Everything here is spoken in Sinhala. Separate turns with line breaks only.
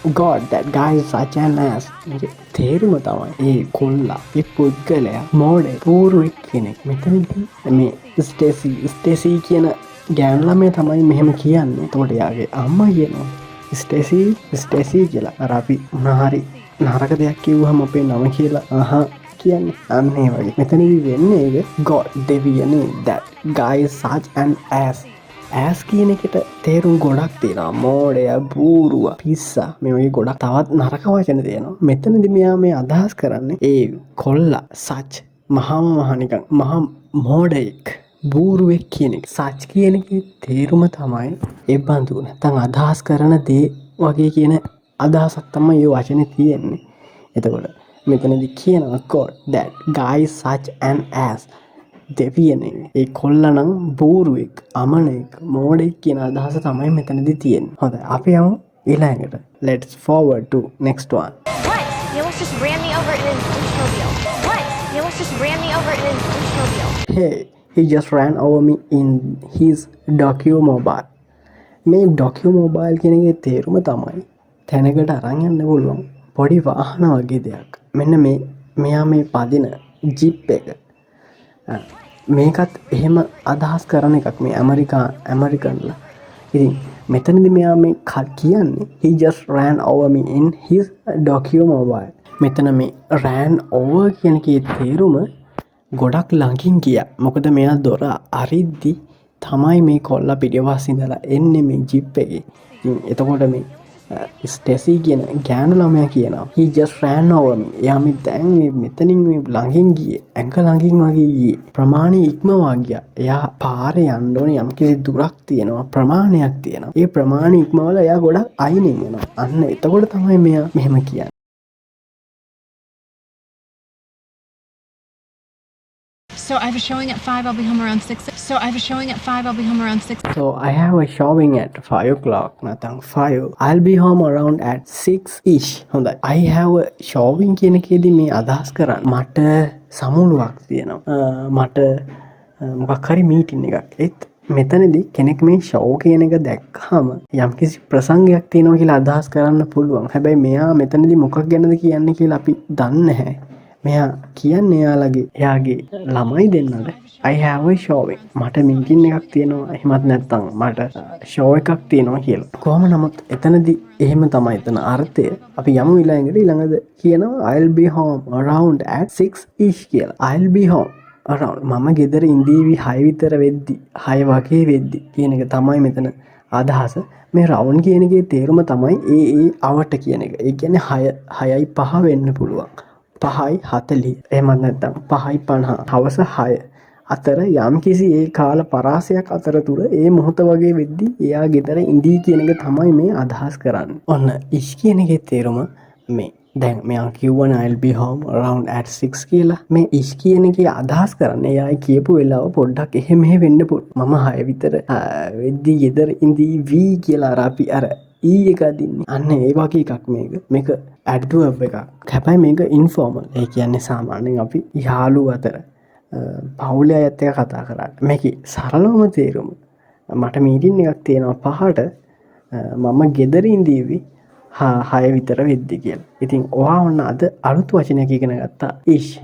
God, that guy is such an ass. තේරුම තමයි ඒ කොල්ලා ඒ පුද්ගලයා මෝඩේ පූරුවෙක් කෙනෙක්. මෙතනදී මේ ස්ටේසි කියන ගෑනු ළමයා තමයි මෙහෙම කියන්නේ. එතකොට යාගේ අම්මා කියනවා ස්ටේසි කියලා. අර අපි මොනහරි නරක දෙයක් කිව්වහම අපේ නම කියලා කියන්නේ අන්න ඒ වගේ. මෙතනදී වෙන්නේ ඒක God දෙවියනේ that guy is such an ass. ඇස් කියන එකට තේරුම් ගොඩක් තියෙනවා. මෝඩය, බූරුව, පිස්සා මේ වගේ ගොඩක් තවත් නරක වචන තියෙනවා. මෙතනදි මෙයා මේ අදහස් කරන්නේ ඒ කොල්ලා සච් මහා මෝඩයෙක් බූරුවෙක් කියන එක. සච් කියන එකේ තේරුම තමයි ඒ බඳු නැත්නම් අදහස් කරන දේ වගේ කියන අදහසක් තමයි මේ වචනේ තියෙන්නේ. එතකොට මෙතනදි කියනවා God that guy is such an ass. දෙවියනේ ඒ කොල්ලනම් බූරුවෙක් අමනෙක් මෝඩෙක් කියන අදහස තමයි මෙතනදී තියෙන්නේ. හොඳයි අපි යමු ඊළඟට. Let's forward to next one.
What? Nicholas just ran me over in his Oldsmobile. What? Nicholas just ran me over in his Oldsmobile.
Hey, he just ran over me in his DocuMobile. මේ DocuMobile කියන එකේ තේරුම තමයි තැනකට අරන් යන්න පුළුවන් පොඩි වාහන වගේ දෙයක්. මෙන්න මෙයා මේ පදින ජිප් එක මේකත් එහෙම අදහස් කරන එකක් මේ ඇමරිකන්ලා. ඉතින් මෙතනදි මෙයා මේ කියන්නේ he just ran over me in his DocuMobile. මෙතන මේ ran over කියන එකේ තේරුම ගොඩක් ළඟින් ගියා. මොකද මෙයා දොර අරිද්දි තමයි මේ කොල්ලා පිටිපස්සේ ඉඳලා එන්නේ මේ ජිප් එකේ. ඉතින් එතකොට මේ ස්ටේසි කියන ගෑනු ළමයා කියනවා he just ran over me. එයා මේ දැන් මේ මෙතනින් මේ ළඟින් ගියේ ඇඟ ළඟින් වගේ ගියේ ප්‍රමාණය ඉක්මවා ගියා. එයා පාරේ යන්න ඕනේ යම්කිසි දුරක් තියෙනවා ප්‍රමාණයක් තියෙනවා. ඒ ප්‍රමාණය ඉක්මවලා එයා ගොඩක් අයිනෙන් යනවා. අන්න එතකොට තමයි මෙයා මෙහෙම කියන්නේ.
So I have a showing at 5, I'll be home around 6. So I have a showing at 5, I'll be home around 6.
So I have a showing at 5 o'clock. නැත්නම් 5. I'll be home around at 6-ish. හොඳයි. I have a showing කියන එකේදී මේ අදහස් කරන්නේ මට සමුළුවක් තියෙනවා. මට මොකක් හරි මීටින් එකක්. ඒත් මෙතනදී කෙනෙක් මේ ෂෝ කියන එක දැක්කම යම්කිසි ප්‍රසංගයක් තියෙනවා කියලා අදහස් කරන්න පුළුවන්. හැබැයි මෙයා මෙතනදී මොකක් ගැනද කියන්නේ කියලා අපි දන්නේ නැහැ. මෙයා කියන්නේ එයාගේ ළමයි දෙන්නද I have a showing. මට මීටින් එකක් තියෙනවා. එහෙමත් නැත්නම් මට ෂෝ එකක් තියෙනවා කියලා. කොහොම නමුත් එතනදී එහෙම තමයි එතන අර්ථය. අපි යමු ඊළඟද කියනවා I'll be home around at 6-ish කියලා. I'll be home around මම ගෙදර ඉඳීවි 6 විතර වෙද්දි 6 වගේ වෙද්දි කියන එක තමයි මෙතන අදහස. මේ රවුන්ඩ් කියන එකේ තේරුම තමයි ඒ අවට කියන එක. ඒ කියන්නේ 6:05 වෙන්න පුළුවන්. 5:40 එහෙමත් නැත්නම් 5:50 හවස 6 අතර යම්කිසි ඒ කාල පරාසයක් අතරතුර ඒ මොහොත වගේ වෙද්දි එයා ගෙදර ඉඳී කියන එක තමයි මේ අදහස් කරන්නේ. ඔන්න ඉෂ් කියන එකේ තේරුම මේ දැන් මෙයා කිව්වනේ I'll be home around at 6 කියලා. මේ ඉෂ් කියන එකේ අදහස් කරන්නේ එයා කියපු වෙලාව පොඩ්ඩක් එහෙම වෙන්න පුළුවන්. මම 6 විතර වෙද්දි ගෙදර ඉඳී වී කියලා අපි අර එක දින්නේ. අන්න ඒ වගේ එකක් මේක ඇඩ්වර්බ් එකක්. හැබැයි මේක ඉන්ෆෝමල්. ඒ කියන්නේ සාමාන්‍යයෙන් අපි යාළුවෝ අතර පවුලේ අයත් එක්ක කතා කරන්නේ. මේකේ සරලවම තේරුම මට මීටින් එකක් තියෙනවා 5ට මම ගෙදර ඉඳීවි 6 විතර වෙද්දි කියලා. ඉතින් ඔයා ඔන්න අද අලුත් වචනයක් ඉගෙන ගත්තා. ඉෂ්